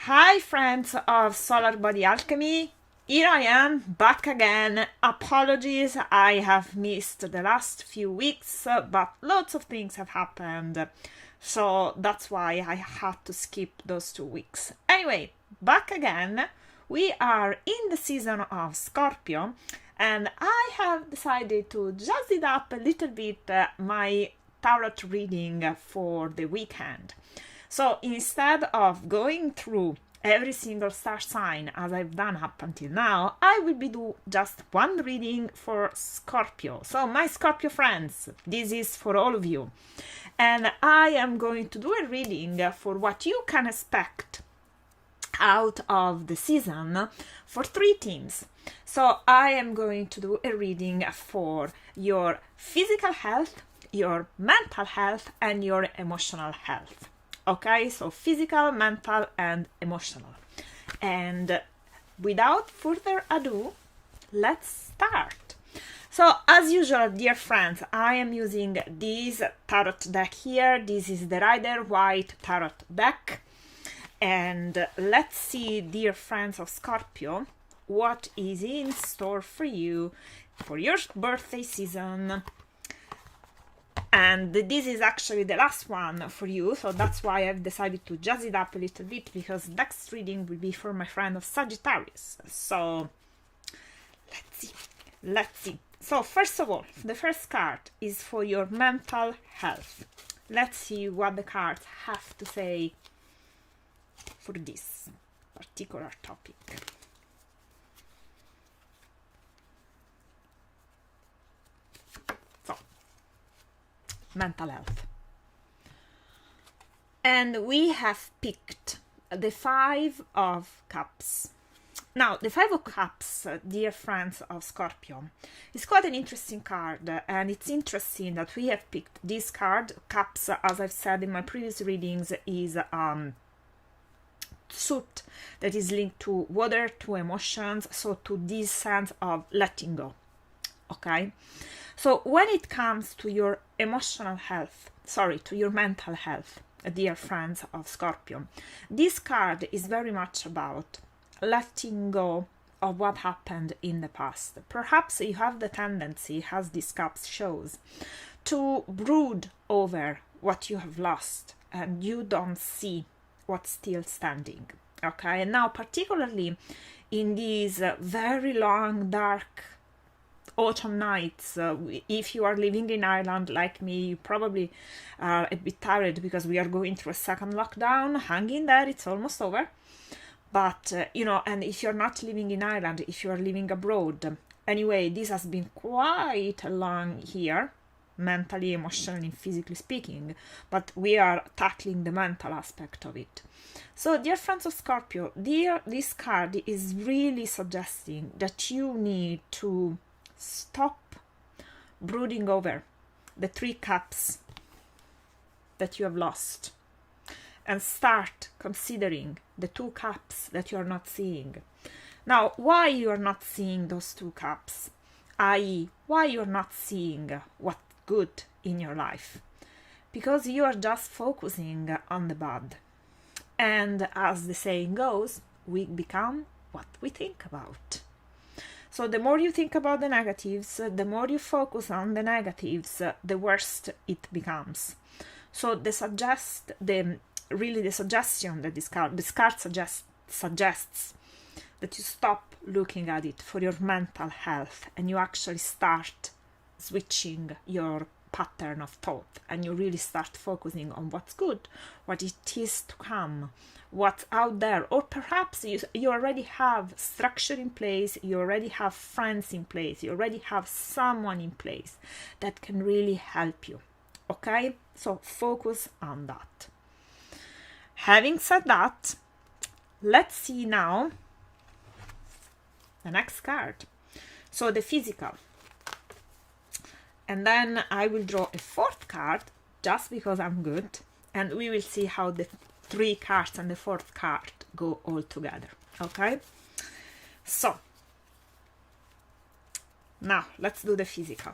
Hi friends of Solar Body Alchemy, here I am back again. Apologies, I have missed the last few weeks, but lots of things have happened, so that's why I had to skip those 2 weeks. Anyway, back again. We are in the season of Scorpio, and I have decided to jazz it up a little bit, my tarot reading for the weekend. So instead of going through every single star sign as I've done up until now, I will be do just one reading for Scorpio. So my Scorpio friends, this is for all of you. And I am going to do a reading for what you can expect out of the season for 3 themes. So I am going to do a reading for your physical health, your mental health, and your emotional health. Okay, so physical, mental, and emotional. And without further ado, let's start. So, as usual, dear friends, I am using this tarot deck here. This is the Rider-Waite tarot deck. And let's see, dear friends of Scorpio, what is in store for you for your birthday season. And this is actually the last one for you, so that's why I've decided to jazz it up a little bit, because next reading will be for my friend of Sagittarius. So let's see. So first of all, the first card is for your mental health. Let's see what the cards have to say for this particular topic. Mental health. And we have picked the 5 of Cups. Now, the 5 of Cups, dear friends of Scorpio, is quite an interesting card, and it's interesting that we have picked this card. Cups, as I've said in my previous readings, is suit that is linked to water, to emotions, so to this sense of letting go. Okay? So when it comes to your emotional health, to your mental health, dear friends of Scorpio, this card is very much about letting go of what happened in the past. Perhaps you have the tendency, as this cup shows, to brood over what you have lost and you don't see what's still standing. Okay, and now particularly in these very long, dark autumn nights, if you are living in Ireland like me, you probably are a bit tired because we are going through a second lockdown. Hang in there, it's almost over. But and if you're not living in Ireland, if you are living abroad, anyway, this has been quite a long year, mentally, emotionally, physically speaking, but we are tackling the mental aspect of it. So, dear friends of Scorpio, this card is really suggesting that you need to stop brooding over the 3 cups that you have lost and start considering the 2 cups that you are not seeing. Now, why you are not seeing those 2 cups, i.e., why you are not seeing what's good in your life? Because you are just focusing on the bad. And as the saying goes, we become what we think about. So the more you think about the negatives, the more you focus on the negatives, the worse it becomes. So the suggestion that this card suggests that you stop looking at it for your mental health and you actually start switching your pattern of thought and you really start focusing on what's good, what it is to come, what's out there. Or perhaps you already have structure in place, you already have friends in place, you already have someone in place that can really help you. Okay, so focus on that. Having said that, let's see now the next card. So the physical. And then I will draw a 4th card just because I'm good, and we will see how the 3 cards and the 4th card go all together. Okay, so now let's do the physical.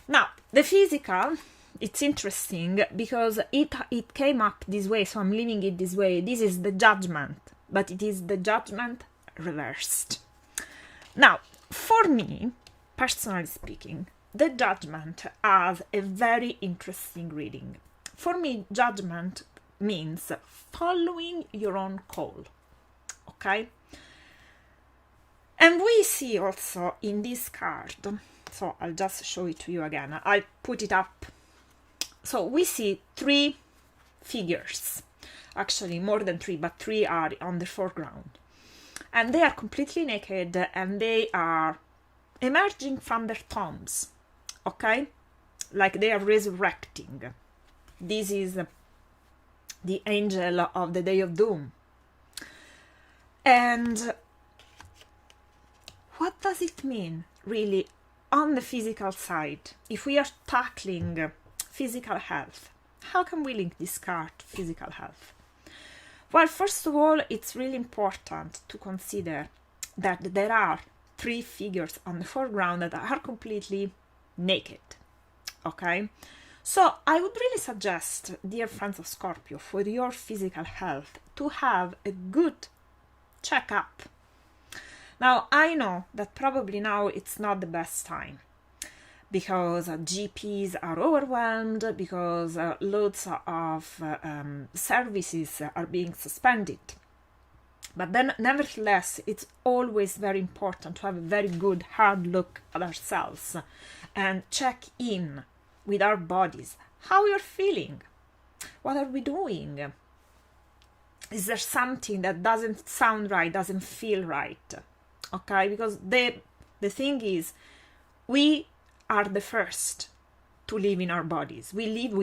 Now the physical it's interesting because it came up this way, so I'm leaving it this way. This is the Judgment, but it is the Judgment reversed. Now, for me, personally speaking, the Judgment has a very interesting reading. For me, Judgment means following your own call, okay? And we see also in this card, so I'll just show it to you again. I'll put it up. So we see 3 figures, actually more than 3, but 3 are on the foreground. And they are completely naked and they are emerging from their tombs, okay? Like they are resurrecting. This is the angel of the Day of Doom. And what does it mean, really, on the physical side? If we are tackling physical health, how can we link this card to physical health? Well, first of all, it's really important to consider that there are 3 figures on the foreground that are completely naked, okay? So I would really suggest, dear friends of Scorpio, for your physical health to have a good checkup. Now, I know that probably now it's not the best time because GPs are overwhelmed, because loads of services are being suspended. But then, nevertheless, it's always very important to have a very good hard look at ourselves and check in with our bodies. How you're feeling? What are we doing? Is there something that doesn't sound right, doesn't feel right? Okay, because the thing is, we are the first to live in our bodies. We live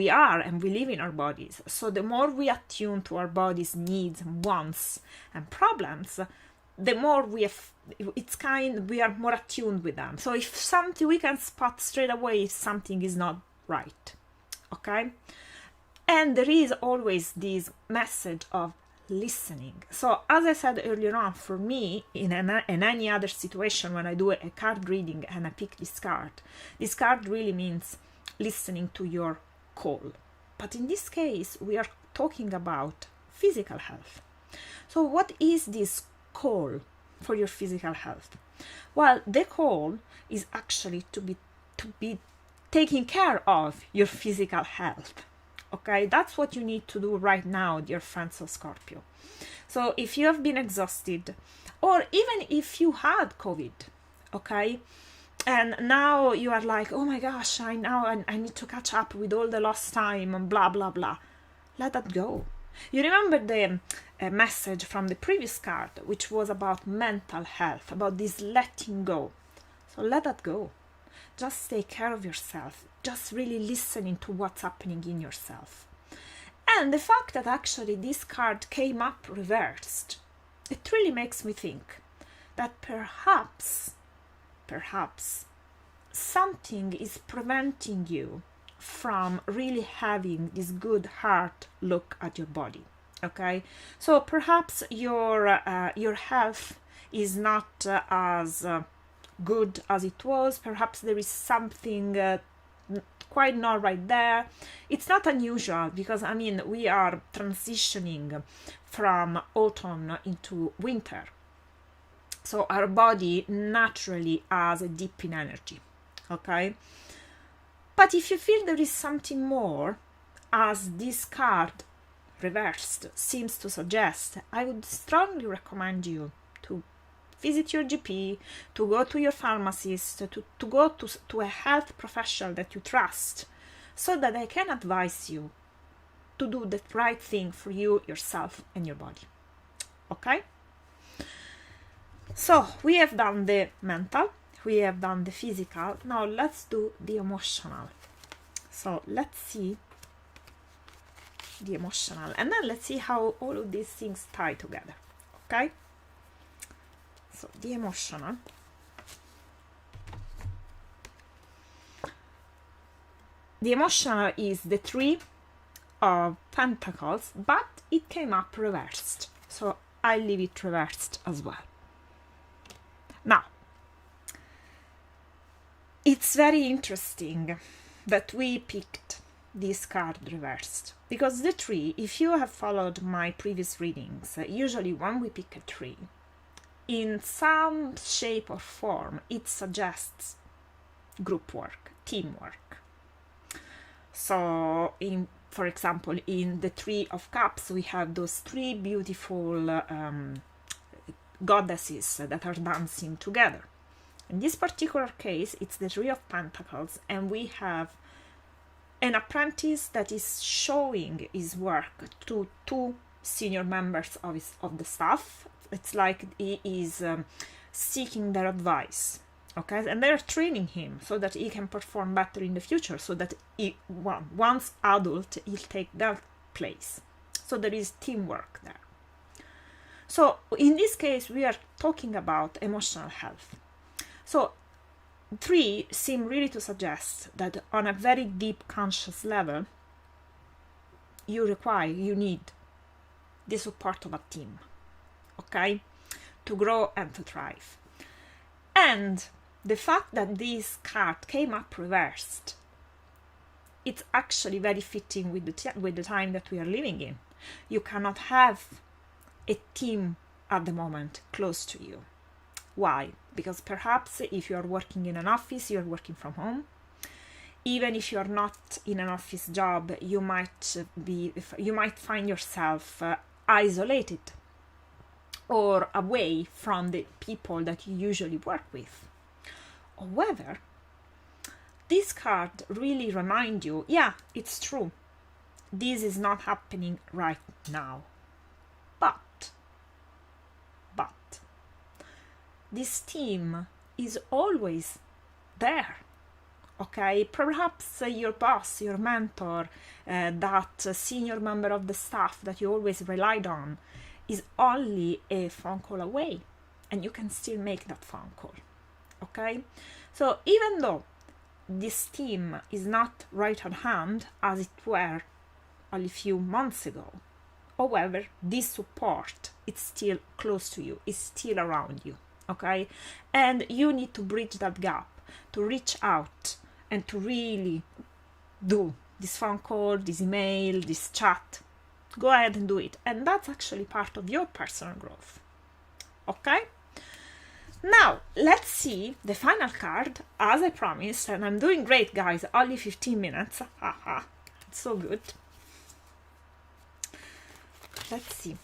in our bodies. So the more we attune to our body's needs and wants and problems, the more we are more attuned with them. So if something, we can spot straight away if something is not right. Okay? And there is always this message of listening. So as I said earlier on, for me, in any other situation when I do a card reading and I pick this card really means listening to your call. But in this case, we are talking about physical health. So what is this call for your physical health? Well, the call is actually to be taking care of your physical health. Okay, that's what you need to do right now, dear friends of Scorpio. So if you have been exhausted, or even if you had COVID, okay, and now you are like, oh my gosh, I need to catch up with all the lost time and blah, blah, blah. Let that go. You remember the message from the previous card, which was about mental health, about this letting go. So let that go. Just take care of yourself. Just really listening to what's happening in yourself. And the fact that actually this card came up reversed, it really makes me think that perhaps something is preventing you from really having this good hard look at your body. Okay, so perhaps your health is not as good as it was. Perhaps there is something quite not right there. It's not unusual because we are transitioning from autumn into winter, so our body naturally has a dip in energy. Okay, but if you feel there is something more, as this card reversed seems to suggest, I would strongly recommend you to visit your GP, to go to your pharmacist, to go to a health professional that you trust, so that they can advise you to do the right thing for you, yourself, and your body. Okay? So, we have done the mental, we have done the physical, now let's do the emotional. So, let's see the emotional, and then let's see how all of these things tie together. Okay? So the emotional. The emotional is the 3 of Pentacles, but it came up reversed. So I leave it reversed as well. Now, it's very interesting that we picked this card reversed? Because the tree, if you have followed my previous readings, usually when we pick a tree, in some shape or form, it suggests group work, teamwork. So, for example, in the Three of Cups, we have those three beautiful goddesses that are dancing together. In this particular case, it's the Three of Pentacles, and we have an apprentice that is showing his work to two senior members of the staff. It's like he is seeking their advice, okay? And they're training him so that he can perform better in the future, so that once adult, he'll take that place. So there is teamwork there. So in this case, we are talking about emotional health. So three seem really to suggest that on a very deep conscious level, you need the support of a team, okay, to grow and to thrive. And the fact that this card came up reversed, it's actually very fitting with the time that we are living in. You cannot have a team at the moment close to you. Why? Because perhaps if you are working in an office, you are working from home. Even if you are not in an office job, you might find yourself isolated or away from the people that you usually work with. However, this card really reminds you, yeah, it's true, this is not happening right now, but this team is always there, okay? Perhaps your boss, your mentor, that senior member of the staff that you always relied on is only a phone call away, and you can still make that phone call, okay? So even though this team is not right at hand as it were only a few months ago, however, this support, it's still close to you, it's still around you, okay? And you need to bridge that gap, to reach out and to really do this phone call, this email, this chat. Go ahead and do it. And that's actually part of your personal growth, okay? Now, let's see the final card, as I promised, and I'm doing great, guys, only 15 minutes. Haha, it's so good. Let's see.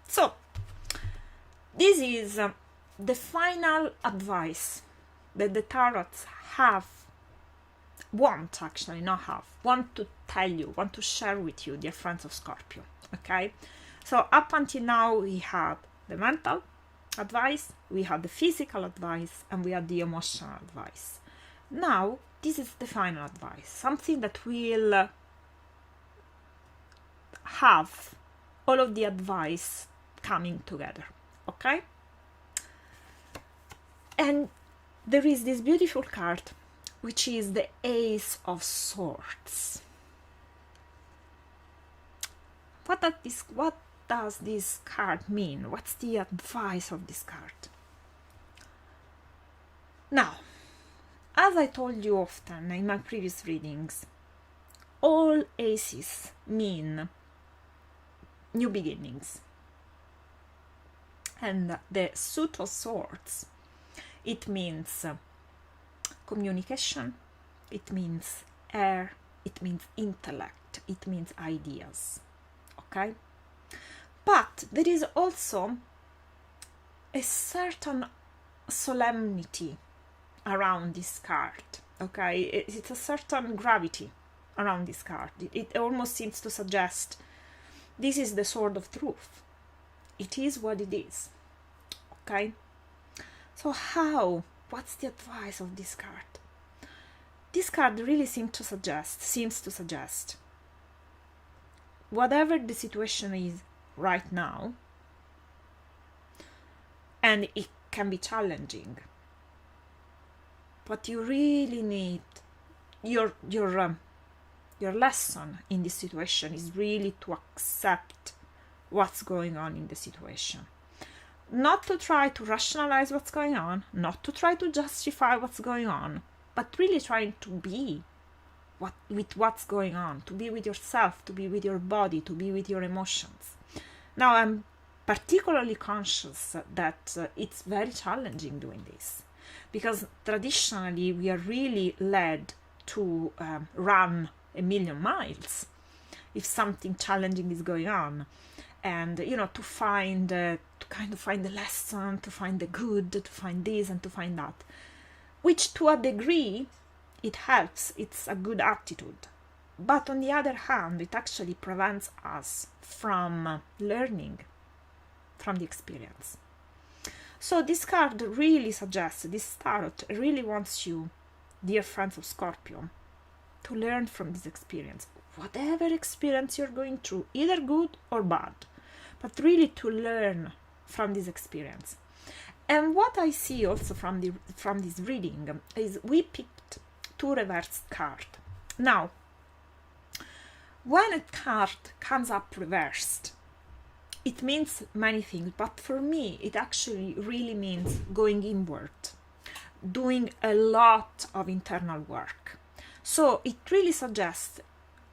So, this is the final advice that the tarots want to tell you, want to share with you, dear friends of Scorpio, okay? So up until now, we had the mental advice, we had the physical advice, and we had the emotional advice. Now, this is the final advice, something that will have all of the advice coming together, okay? And there is this beautiful card, which is the Ace of Swords. What does this card mean? What's the advice of this card? Now, as I told you often in my previous readings, all aces mean new beginnings. And the Suit of Swords, it means communication, it means air, it means intellect, it means ideas, okay? But there is also a certain solemnity around this card, okay? It's a certain gravity around this card. It almost seems to suggest this is the sword of truth. It is what it is, okay? So what's the advice of this card? This card really seems to suggest whatever the situation is right now, and it can be challenging, but you really need your lesson in this situation is really to accept what's going on in the situation. not to try to rationalize what's going on, not to try to justify what's going on, but really trying to be with what's going on, to be with yourself, to be with your body, to be with your emotions. Now, I'm particularly conscious that it's very challenging doing this, because traditionally we are really led to run a million miles if something challenging is going on, and to find to kind of find the lesson, to find the good, to find this and to find that, which to a degree it helps, it's a good attitude. But on the other hand, it actually prevents us from learning from the experience. So this card really suggests, this tarot really wants you, dear friends of Scorpio, to learn from this experience. Whatever experience you're going through, either good or bad, but really to learn from this experience. And what I see also from this reading is we picked 2 reversed cards. Now, when a card comes up reversed, it means many things, but for me, it actually really means going inward, doing a lot of internal work. So it really suggests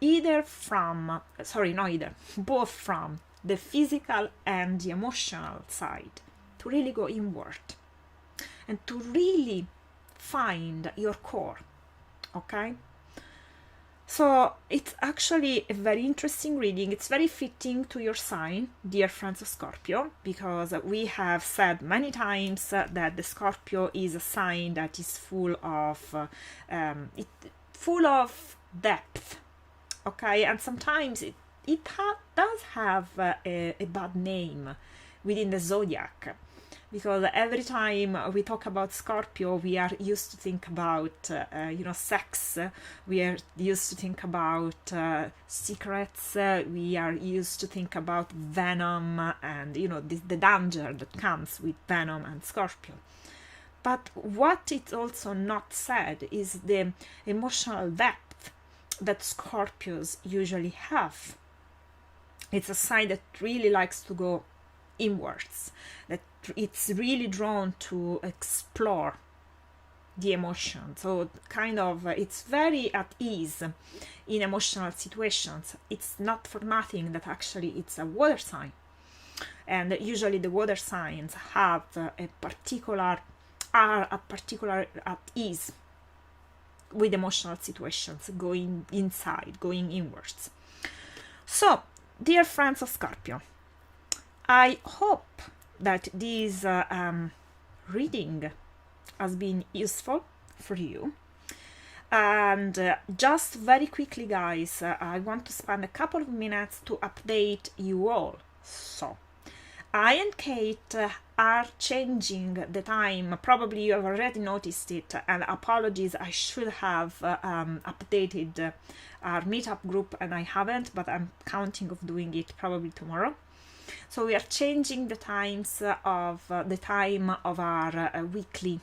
both from the physical and the emotional side, to really go inward and to really find your core. Okay, so it's actually a very interesting reading. It's very fitting to your sign, dear friends of Scorpio, because we have said many times that the Scorpio is a sign that is full of depth. Okay, and sometimes it does have a bad name within the zodiac, because every time we talk about Scorpio, we are used to think about sex, we are used to think about secrets, we are used to think about venom and the danger that comes with venom and Scorpio. But what is also not said is the emotional depth that Scorpios usually have. It's a sign that really likes to go inwards, that it's really drawn to explore the emotion. So kind of it's very at ease in emotional situations. It's not for nothing that actually it's a water sign, and usually the water signs have a particular at ease with emotional situations, going inside, going inwards. So, dear friends of Scorpio, I hope that this reading has been useful for you. And just very quickly, guys, I want to spend a couple of minutes to update you all. So, I and Kate are changing the time. Probably you have already noticed it, and apologies, I should have updated our meetup group and I haven't, but I'm counting of doing it probably tomorrow. So we are changing the times of the time of our weekly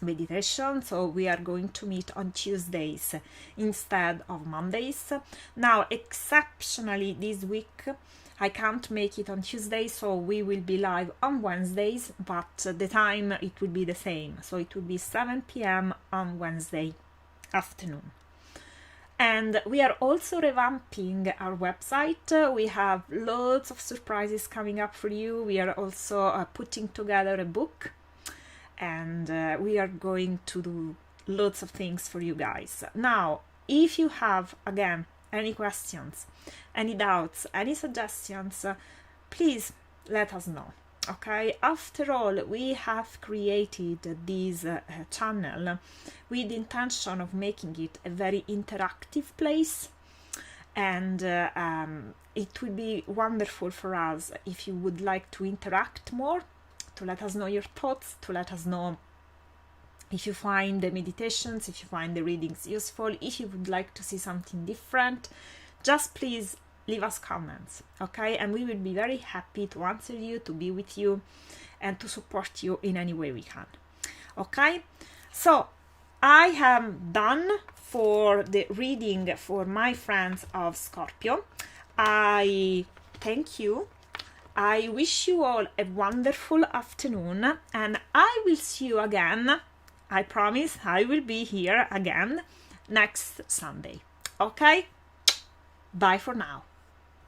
meditation. So we are going to meet on Tuesdays instead of Mondays. Now, exceptionally this week, I can't make it on Tuesday, so we will be live on Wednesdays, but the time it will be the same. So it will be 7 p.m. on Wednesday afternoon. And we are also revamping our website. We have loads of surprises coming up for you. We are also putting together a book, and we are going to do loads of things for you guys. Now, if you have, again, any questions, any doubts, any suggestions, please let us know. Okay, after all, we have created this channel with the intention of making it a very interactive place, and it would be wonderful for us if you would like to interact more, to let us know your thoughts, to let us know if you find the meditations, if you find the readings useful, if you would like to see something different. Just please leave us comments, okay? And we will be very happy to answer you, to be with you, and to support you in any way we can, okay? So I am done for the reading for my friends of Scorpio. I thank you I wish you all a wonderful afternoon, and I will see you again. I promise I will be here again next Sunday. Okay? Bye for now.